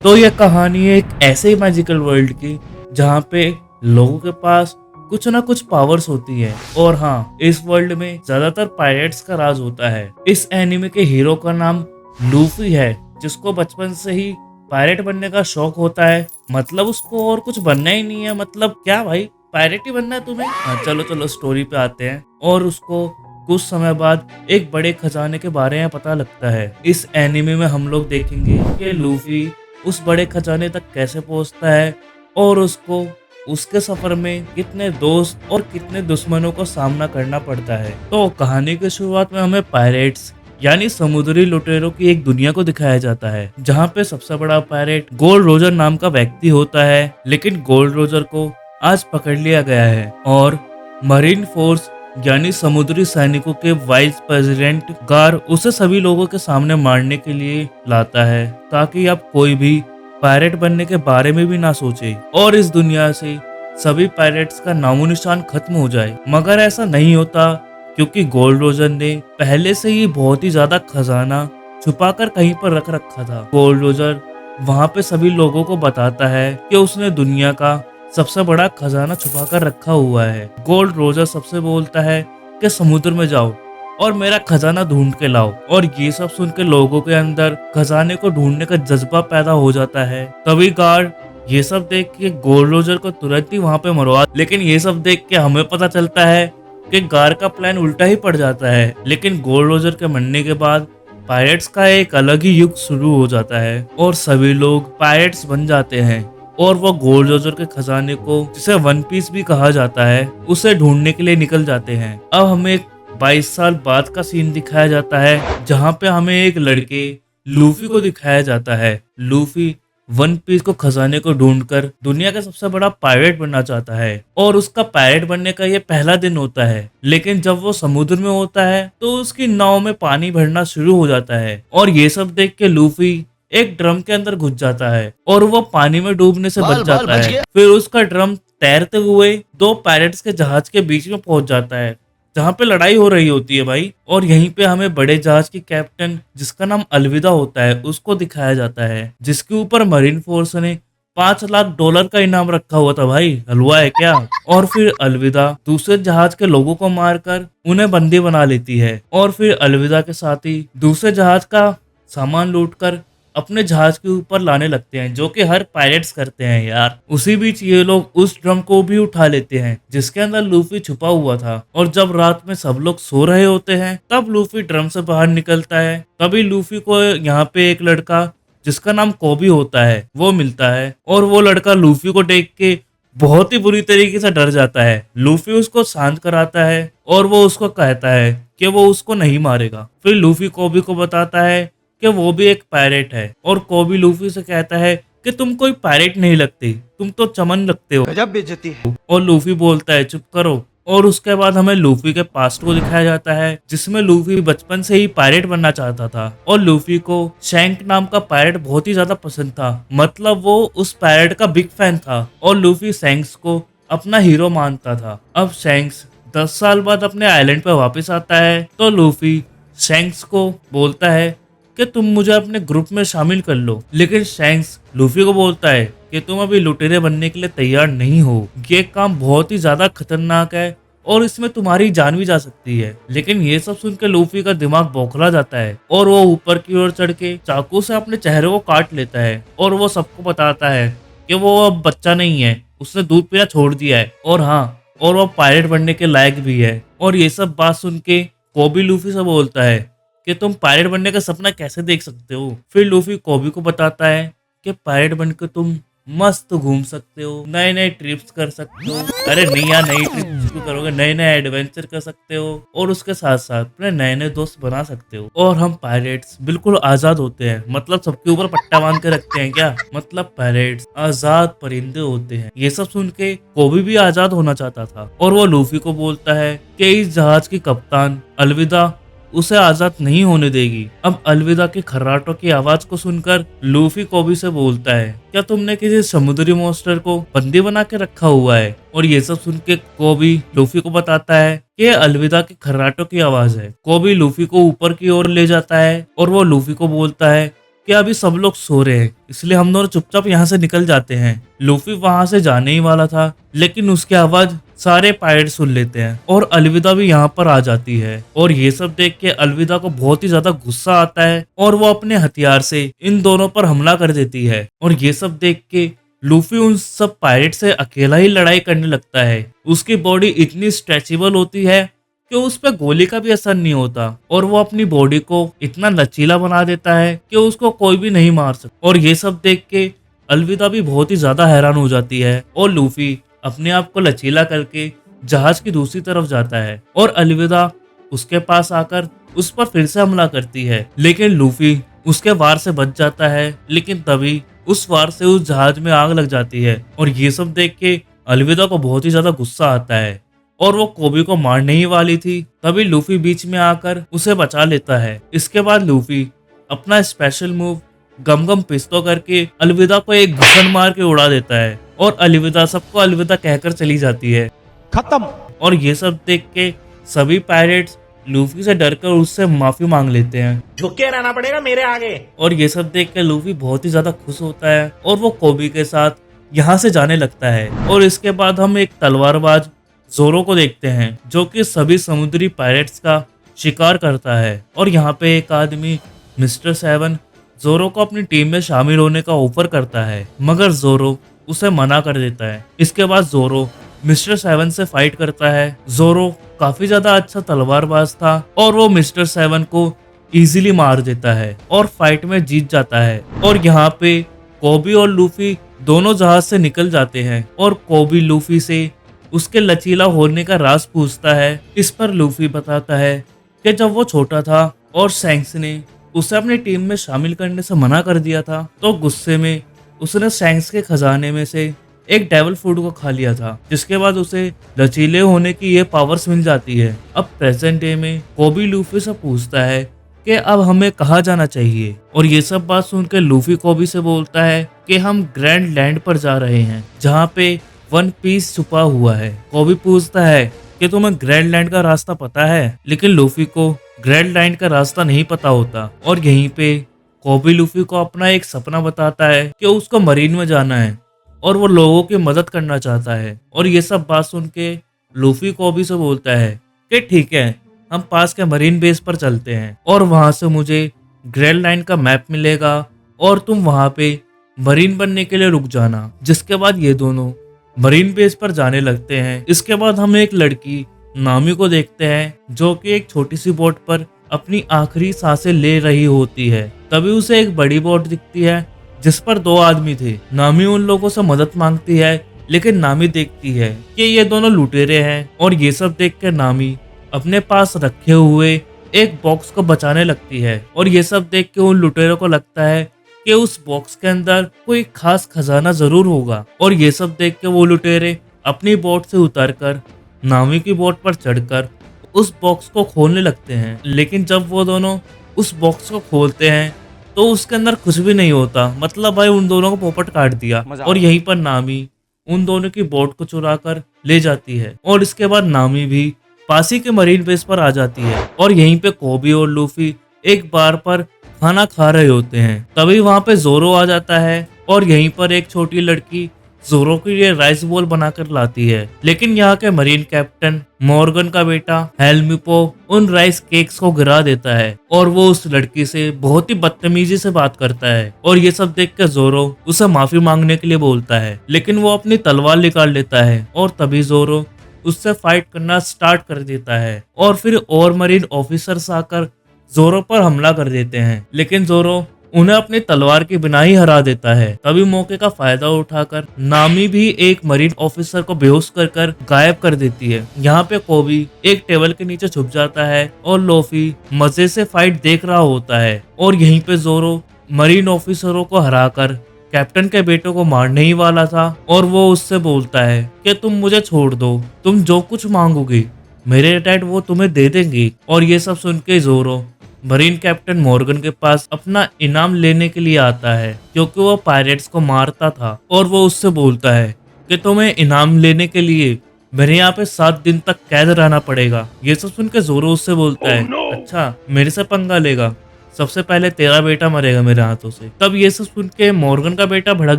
तो ये कहानी है एक ऐसे मैजिकल वर्ल्ड की जहाँ पे लोगों के पास कुछ ना कुछ पावर्स होती है। और हाँ, इस वर्ल्ड में ज्यादातर पायरेट्स का राज होता है। इस एनिमे के हीरो का नाम लूफी है, जिसको बचपन से ही पायरेट बनने का शौक होता है। मतलब उसको और कुछ बनना ही नहीं है। मतलब क्या भाई, पायरेट ही बनना है तुम्हें? हाँ, चलो चलो स्टोरी पे आते हैं। और उसको कुछ समय बाद एक बड़े खजाने के बारे में पता लगता है। इस एनिमे में हम लोग देखेंगे कि लूफी उस बड़े खजाने तक कैसे पहुंचता है और उसको उसके सफर में कितने दोस्त और कितने दुश्मनों को सामना करना पड़ता है। तो कहानी की शुरुआत में हमें पायरेट्स यानी समुद्री लुटेरों की एक दुनिया को दिखाया जाता है, जहाँ पे सबसे बड़ा पायरेट गोल्ड रोजर नाम का व्यक्ति होता है। लेकिन गोल्ड रोजर को आज पकड़ लिया गया है और मरीन फोर्स यानी समुद्री सैनिकों के वाइस प्रेसिडेंट गार उसे सभी लोगों के सामने मारने के लिए लाता है, ताकि अब कोई भी पायरेट बनने के बारे में भी ना सोचे और इस दुनिया से सभी पायरेट्स का नामो निशान खत्म हो जाए। मगर ऐसा नहीं होता, क्योंकि गोल्ड रोजर ने पहले से ही बहुत ही ज्यादा खजाना छुपाकर कहीं पर रख रखा था। गोल्ड रोजर वहां पे सभी लोगों को बताता है कि उसने दुनिया का सबसे बड़ा खजाना छुपा कर रखा हुआ है। गोल्ड रोजर सबसे बोलता है कि समुद्र में जाओ और मेरा खजाना ढूंढ के लाओ। और ये सब सुन के लोगों के अंदर खजाने को ढूंढने का जज्बा पैदा हो जाता है। तभी गार्ड ये सब देख के गोल्ड रोजर को तुरंत ही वहां पे मरवा। लेकिन ये सब देख के हमें पता चलता है कि गार्ड का प्लान उल्टा ही पड़ जाता है। लेकिन गोल्ड रोजर के मरने के बाद पायरेट्स का एक अलग ही युग शुरू हो जाता है और सभी लोग पायरेट्स बन जाते हैं। और वो गोल्ड रोजर के खजाने को, जिसे वन पीस भी कहा जाता है, उसे ढूंढने के लिए निकल जाते हैं। अब हमें एक 22 साल बाद का सीन दिखाया जाता है, जहाँ पे हमें एक लड़के लूफी को दिखाया जाता है। लूफी वन पीस को खजाने को ढूंढकर दुनिया का सबसे बड़ा पायरेट बनना चाहता है और उसका पायरेट बनने का ये पहला दिन होता है। लेकिन जब वो समुद्र में होता है तो उसकी नाव में पानी भरना शुरू हो जाता है और ये सब देख के लूफी एक ड्रम के अंदर घुस जाता है और वो पानी में डूबने से बच जाता है। फिर उसका ड्रम तैरते हुए दो पायरेट्स के जहाज के बीच में पहुंच जाता है, जहाँ पे लड़ाई हो रही होती है भाई। और यहीं पे हमें बड़े जहाज की कैप्टन, जिसका नाम अलविदा होता है, उसको दिखाया जाता है, जिसके ऊपर मरीन फोर्स ने $5 लाख का इनाम रखा हुआ था। भाई हलवा है क्या? और फिर अलविदा दूसरे जहाज के लोगों को मारकर उन्हें बंदी बना लेती है और फिर अलविदा के साथ ही दूसरे जहाज का सामान लूटकर अपने जहाज के ऊपर लाने लगते हैं, जो कि हर पायरेट्स करते हैं यार। उसी बीच ये लोग उस ड्रम को भी उठा लेते हैं जिसके अंदर लूफी छुपा हुआ था। और जब रात में सब लोग सो रहे होते हैं तब लूफी ड्रम से बाहर निकलता है। तभी लूफी को यहाँ पे एक लड़का जिसका नाम कोबी होता है वो मिलता है और वो लड़का लूफी को देख के बहुत ही बुरी तरीके से डर जाता है। लूफी उसको शांत कराता है और वो उसको कहता है कि वो उसको नहीं मारेगा। फिर लूफी कोबी को बताता है कि वो भी एक पायरेट है और कोबी लूफी से कहता है कि तुम कोई पायरेट नहीं लगते, तुम तो चमन लगते हो। गजब बेइज्जती है। और लूफी बोलता है चुप करो। और उसके बाद हमें लूफी के पास्ट को दिखाया जाता है, जिसमें लूफी बचपन से ही पायरेट बनना चाहता था और लूफी को शैंक नाम का पायरेट बहुत ही ज्यादा पसंद था। मतलब वो उस पायरेट का बिग फैन था और लूफी शैंक्स को अपना हीरो मानता था। अब शैंक्स 10 साल बाद अपने आइलैंड पे वापस आता है तो लूफी शैंक्स को बोलता है कि तुम मुझे अपने ग्रुप में शामिल कर लो। लेकिन शैंक्स लूफी को बोलता है कि तुम अभी लुटेरे बनने के लिए तैयार नहीं हो, ये काम बहुत ही ज्यादा खतरनाक है और इसमें तुम्हारी जान भी जा सकती है। लेकिन ये सब सुन के लूफी का दिमाग बौखला जाता है और वो ऊपर की ओर चढ़ के चाकू से अपने चेहरे को काट लेता है और वो सबको बताता है कि वो अब बच्चा नहीं है, उसने दूध पीना छोड़ दिया है और हाँ, और वो पायलट बनने के लायक भी है। और ये सब बात सुन के कोबी लूफी से बोलता है कि तुम पायलट बनने का सपना कैसे देख सकते हो। फिर लूफी कोबी को बताता है कि पायलट बनकर तुम मस्त घूम सकते हो, नए नए ट्रिप्स कर सकते हो। अरे नहीं यार, नई ट्रिप्स क्यों करोगे, नए नए एडवेंचर कर सकते हो और उसके साथ साथ अपने नए नए दोस्त बना सकते हो। और हम पायलट्स बिल्कुल आजाद होते हैं। मतलब सबके ऊपर पट्टा बांध के रखते हैं क्या? मतलब पायलट्स आजाद परिंदे होते हैं। ये सब सुन के कोबी भी आजाद होना चाहता था और वो लूफी को बोलता है कि इस जहाज की कप्तान अलविदा उसे आजाद नहीं होने देगी। अब अलविदा के खर्राटों की आवाज को सुनकर लूफी कोबी से बोलता है, क्या तुमने किसी समुद्री मॉन्स्टर को बंदी बना के रखा हुआ है? और ये सब सुन के कोबी लूफी को बताता है कि अलविदा के खर्राटों की आवाज है। कोबी लूफी को ऊपर की ओर ले जाता है और वो लूफी को बोलता है कि अभी सब लोग सो रहे हैं, इसलिए हम दोनों चुपचाप यहाँ से निकल जाते हैं। लूफी वहां से जाने ही वाला था, लेकिन उसकी आवाज सारे पायरेट सुन लेते हैं और अलविदा भी यहाँ पर आ जाती है। और ये सब देख के अलविदा को बहुत ही ज्यादा गुस्सा आता है और वो अपने हथियार से इन दोनों पर हमला कर देती है। और ये सब देख के लूफी उन सब पायरेट से अकेला ही लड़ाई करने लगता है। उसकी बॉडी इतनी स्ट्रेचेबल होती है कि उस पर गोली का भी असर नहीं होता और वो अपनी बॉडी को इतना लचीला बना देता है कि उसको कोई भी नहीं मार सकता। और ये सब देख के अलविदा भी बहुत ही ज्यादा हैरान हो जाती है और लूफी अपने आप को लचीला करके जहाज की दूसरी तरफ जाता है और अलविदा उसके पास आकर उस पर फिर से हमला करती है, लेकिन लूफी उसके वार से बच जाता है। लेकिन तभी उस वार से उस जहाज में आग लग जाती है और ये सब देख के अलविदा को बहुत ही ज्यादा गुस्सा आता है और वो कोबी को मारने ही वाली थी। तभी लूफी बीच में आकर उसे बचा लेता है। इसके बाद लूफी अपना स्पेशल मूव गम गम पिस्तो करके अलविदा को एक घुसन मार के उड़ा देता है और अलविदा सबको अलविदा कहकर चली जाती है। खत्म। और ये सब देख के सभी पायरेट्स लूफी से डरकर उससे माफी मांग लेते हैं। झुक के रहना पड़ेगा मेरे आगे। और ये सब देख के लूफी बहुत ही ज्यादा खुश होता है और वो कोबी के साथ यहाँ से जाने लगता है। और इसके बाद हम एक तलवारबाज जोरो को देखते हैं जो कि सभी समुद्री पायरेट्स का शिकार करता है। और यहाँ पे एक आदमी मिस्टर सेवन जोरो को अपनी टीम में शामिल होने का ऑफर करता है, मगर जोरो उसे मना कर देता है। इसके बाद जोरो मिस्टर सेवन से फाइट करता है। जोरो काफी ज्यादा अच्छा तलवारबाज था और वो मिस्टर सेवन को इजीली मार देता है और फाइट में जीत जाता है। और यहाँ पे कोबी और लूफी दोनों जहाज से निकल जाते हैं और कोबी लूफी से उसके लचीला होने का राज पूछता है। इस पर लूफी बताता है कि जब वो छोटा था और शैंक्स ने उसे अपनी टीम में शामिल करने से मना कर दिया था, तो गुस्से में उसने शैंक्स के खजाने में से एक डेविल फूड को खा लिया था, जिसके बाद उसे लचीले होने की ये पावर्स मिल जाती है। अब प्रेजेंट डे में कोबी लूफी से पूछता है कि अब हमें कहाँ जाना चाहिए। और ये सब बात सुनकर लूफी कोबी से बोलता है कि हम ग्रैंड लैंड पर जा रहे हैं जहाँ पे वन पीस छुपा हुआ है। कोबी पूछता है कि तुम्हें ग्रैंड लैंड का रास्ता पता है, लेकिन लूफी को ग्रैंड लैंड का रास्ता नहीं पता होता। और यहीं पे कोबी लूफी को अपना एक सपना बताता है कि उसको मरीन में जाना है और वो लोगों की मदद करना चाहता है। और ये सब बात सुन के लूफी कोबी से बोलता है कि ठीक है, हम पास के मरीन बेस पर चलते हैं और वहां से मुझे ग्रैंड लाइन का मैप मिलेगा और तुम वहां पे मरीन बनने के लिए रुक जाना। जिसके बाद ये दोनों मरीन बेस पर जाने लगते हैं। इसके बाद हम एक लड़की नामी को देखते हैं जो कि एक छोटी सी बोट पर अपनी आखिरी सांसें ले रही होती है। तभी उसे एक बड़ी बोट दिखती है जिस पर 2 आदमी थे। नामी उन लोगों से मदद मांगती है, लेकिन नामी देखती है कि ये दोनों लुटेरे हैं। और ये सब देख कर नामी अपने पास रखे हुए एक बॉक्स को बचाने लगती है। और ये सब देख के उन लुटेरों को लगता है कि उस बॉक्स के अंदर कोई खास खजाना जरूर होगा। और ये सब देख के वो लुटेरे अपनी बोट से उतरकर नामी की बोट पर चढ़कर उस बॉक्स को खोलने लगते हैं। लेकिन जब वो दोनों उस बॉक्स को खोलते हैं तो उसके अंदर कुछ भी नहीं होता। मतलब भाई उन दोनों को पोपट काट दिया। और यहीं पर नामी उन दोनों की बोट को चुरा कर ले जाती है। और इसके बाद नामी भी पासी के मरीन बेस पर आ जाती है। और यहीं पे कोबी और लूफी एक बार पर खाना खा रहे होते हैं। तभी वहां पे जोरो आ जाता है और यहीं पर एक छोटी लड़की जोरो के लिए राइस बॉल बनाकर लाती है। लेकिन यहाँ के मरीन कैप्टन मॉर्गन का बेटा हेल्मिपो उन राइस केक्स को गिरा देता है और वो उस लड़की से बहुत ही बदतमीजी से बात करता है। और ये सब देख कर जोरो उसे माफी मांगने के लिए बोलता है, लेकिन वो अपनी तलवार निकाल लेता है और तभी जोरो उससे फाइट करना स्टार्ट कर देता है। और फिर और मरीन ऑफिसर्स आकर जोरो पर हमला कर देते हैं, लेकिन जोरो उन्हें अपनी तलवार के बिना ही हरा देता है। तभी मौके का फायदा उठाकर नामी भी एक मरीन ऑफिसर को बेहोश कर गायब कर देती है। यहाँ पे कोबी एक टेबल के नीचे छुप जाता है और लोफी मजे से फाइट देख रहा होता है। और यहीं पे जोरो मरीन ऑफिसरों को हराकर कैप्टन के बेटे को मारने ही वाला था और वो उससे बोलता है कि तुम मुझे छोड़ दो, तुम जो कुछ मांगोगी मेरे डैड वो तुम्हें दे देंगे। और ये सब सुन के जोरो मरीन कैप्टन मॉर्गन के पास अपना इनाम लेने के लिए आता है, क्योंकि वो पायरेट्स को मारता था। और वो उससे बोलता है कि तुम्हें इनाम लेने के लिए मेरे यहाँ पे 7 दिन तक कैद रहना पड़ेगा। ये सब सुन के जोरो उससे बोलता है अच्छा मेरे से पंगा लेगा, सबसे पहले तेरा बेटा मरेगा मेरे हाथों से। तब ये सब सुन के मॉर्गन का बेटा भड़क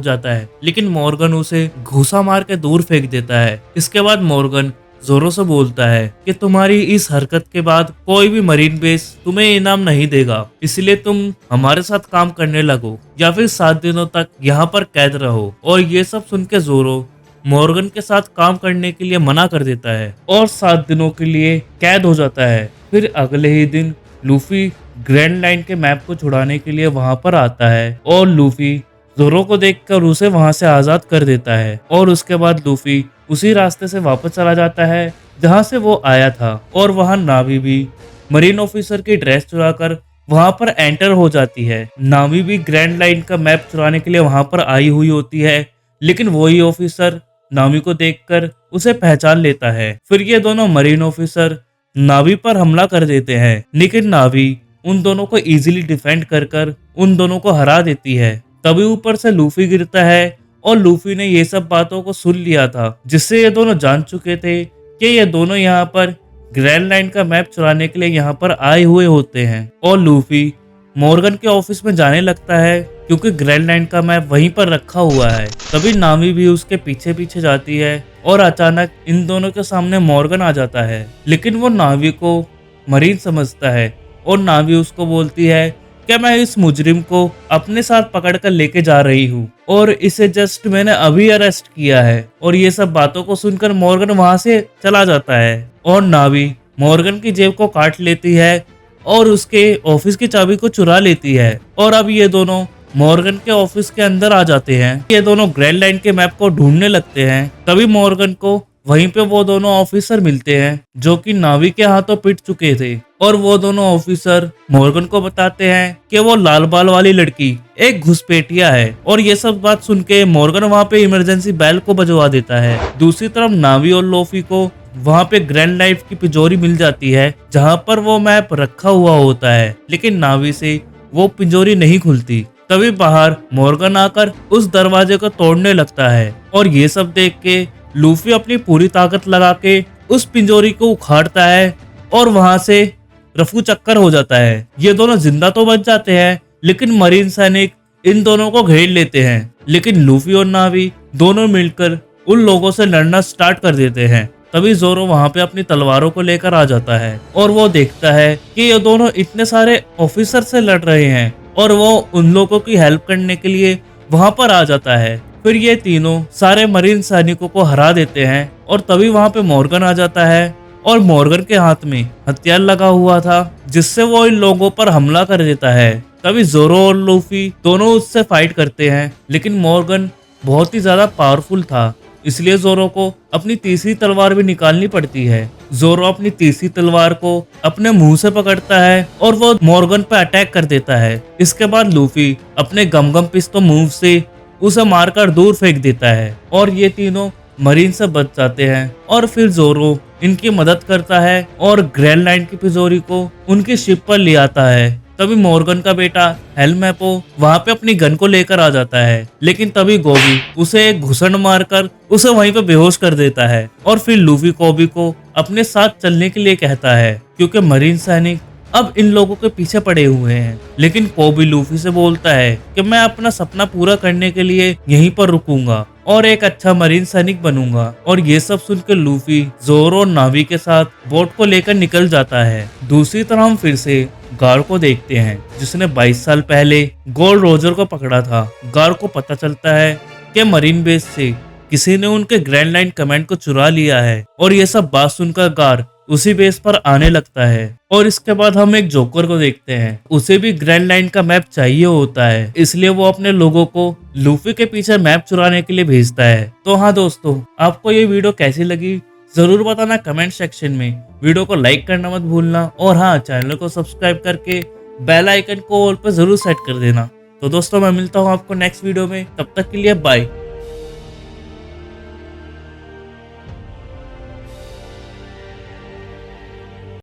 जाता है, लेकिन मॉर्गन उसे घूसा मार के दूर फेंक देता है। इसके बाद मॉर्गन जोरो से बोलता है कि तुम्हारी इस हरकत के बाद कोई भी मरीन बेस तुम्हें इनाम नहीं देगा, इसलिए तुम हमारे साथ काम करने लगो या फिर 7 दिनों तक यहाँ पर कैद रहो। और ये सब सुन के जोरो मॉर्गन के साथ काम करने के लिए मना कर देता है और 7 दिनों के लिए कैद हो जाता है। फिर अगले ही दिन लूफी ग्रैंड लाइन के मैप को छुड़ाने के लिए वहां पर आता है और लूफी जोरो को देखकर उसे वहां से आजाद कर देता है। और उसके बाद लूफी उसी रास्ते से वापस चला जाता है जहां से वो आया था और वहां नावी भी मरीन ऑफिसर की ड्रेस चुराकर वहां पर एंटर हो जाती है। नावी भी ग्रैंड लाइन का मैप चुराने के लिए वहां पर आई हुई होती है, लेकिन वही ऑफिसर नावी को देखकर उसे पहचान लेता है। फिर ये दोनों मरीन ऑफिसर नावी पर हमला कर देते हैं, लेकिन नावी उन दोनों को इजीली डिफेंड कर उन दोनों को हरा देती है। तभी ऊपर से लूफी गिरता है और लूफी ने ये सब बातों को सुन लिया था, जिससे ये दोनों जान चुके थे कि ये दोनों यहाँ पर ग्रैंड लाइन का मैप चुराने के लिए यहाँ पर आए हुए होते हैं। और लूफी मॉर्गन के ऑफिस में जाने लगता है क्योंकि ग्रैंड लाइन का मैप वहीं पर रखा हुआ है। तभी नावी भी उसके पीछे पीछे जाती है और अचानक इन दोनों के सामने मॉर्गन आ जाता है, लेकिन वो नावी को मरीन समझता है और नावी उसको बोलती है कि मैं इस मुजरिम को अपने साथ पकड़ कर लेके जा रही हूँ और इसे जस्ट मैंने अभी अरेस्ट किया है। और ये सब बातों को सुनकर मॉर्गन वहां से चला जाता है और नावी मॉर्गन की जेब को काट लेती है और उसके ऑफिस की चाबी को चुरा लेती है। और अब ये दोनों मॉर्गन के ऑफिस के अंदर आ जाते हैं। ये दोनों ग्रैंड लाइन के मैप को ढूंढने लगते हैं। तभी मॉर्गन को वहीं पे वो दोनों ऑफिसर मिलते हैं जो कि नावी के हाथों पिट चुके थे। और वो दोनों ऑफिसर मॉर्गन को बताते हैं कि वो लाल बाल वाली लड़की एक घुसपैठिया है। और ये सब बात सुन के मॉर्गन वहाँ पे इमरजेंसी बेल को बजवा देता है। दूसरी तरफ नावी और लोफी को वहाँ पे ग्रैंड लाइफ की पिंजोरी मिल जाती है जहाँ पर वो मैप रखा हुआ होता है, लेकिन नावी से वो पिंजोरी नहीं खुलती। तभी बाहर मॉर्गन आकर उस दरवाजे को तोड़ने लगता है और ये सब देख के लूफी अपनी पूरी ताकत लगा के उस पिंजोरी को उखाड़ता है और वहां से रफू चक्कर हो जाता है। ये दोनों जिंदा तो बच जाते हैं, लेकिन मरीन सैनिक इन दोनों को घेर लेते हैं। लेकिन लूफी और नावी दोनों मिलकर उन लोगों से लड़ना स्टार्ट कर देते हैं। तभी जोरो वहां पे अपनी तलवारों को लेकर आ जाता है और वो देखता है कि ये दोनों इतने सारे ऑफिसर से लड़ रहे हैं और वो उन लोगों की हेल्प करने के लिए वहां पर आ जाता है। फिर ये तीनों सारे मरीन सैनिकों को हरा देते हैं और तभी वहां पे मॉर्गन आ जाता है और मॉर्गन के हाथ में हथियार लगा हुआ था जिससे वो इन लोगों पर हमला कर देता है। तभी जोरो और लूफी दोनों उससे फाइट करते हैं, लेकिन मॉर्गन बहुत ही ज्यादा पावरफुल था, इसलिए जोरो को अपनी तीसरी तलवार भी निकालनी पड़ती है। जोरो अपनी तीसरी तलवार को अपने मुंह से पकड़ता है और वो मॉर्गन पर अटैक कर देता है। इसके बाद लूफी अपने गमगम पिस्तौल मूव से उसे मारकर दूर फेंक देता है और ये तीनों मरीन से बच जाते हैं। और फिर जोरो इनकी मदद करता है और ग्रैंड लाइन की तिजोरी को उनकी शिप पर ले आता है। तभी मॉर्गन का बेटा हेलमैपो वहां पे अपनी गन को लेकर आ जाता है, लेकिन तभी गोबी उसे एक घुसन मारकर उसे वहीं पे बेहोश कर देता है। और फिर लूफी कोबी को अपने साथ चलने के लिए कहता है क्योंकि मरीन सैनिक अब इन लोगों के पीछे पड़े हुए हैं। लेकिन कोबी लूफी से बोलता है कि मैं अपना सपना पूरा करने के लिए यहीं पर रुकूंगा और एक अच्छा मरीन सैनिक बनूंगा। और ये सब सुनकर लूफी जोरो और नावी के साथ बोट को लेकर निकल जाता है। दूसरी तरफ हम फिर से गार को देखते हैं जिसने 22 साल पहले गोल्ड रोजर को पकड़ा था। गार को पता चलता है कि मरीन बेस से किसी ने उनके ग्रैंड लाइन कमांड को चुरा लिया है और ये सब बात सुनकर गार उसी बेस पर आने लगता है। और इसके बाद हम एक जोकर को देखते हैं, उसे भी ग्रैंड लाइन का मैप चाहिए होता है, इसलिए वो अपने लोगों को लूफी के पीछे मैप चुराने के लिए भेजता है। तो हाँ दोस्तों, आपको ये वीडियो कैसी लगी जरूर बताना कमेंट सेक्शन में। वीडियो को लाइक करना मत भूलना और हाँ, चैनल को सब्सक्राइब करके बेल आइकन को ऑल पर जरूर सेट कर देना। तो दोस्तों, मैं मिलता हूँ आपको नेक्स्ट वीडियो में, तब तक के लिए बाय।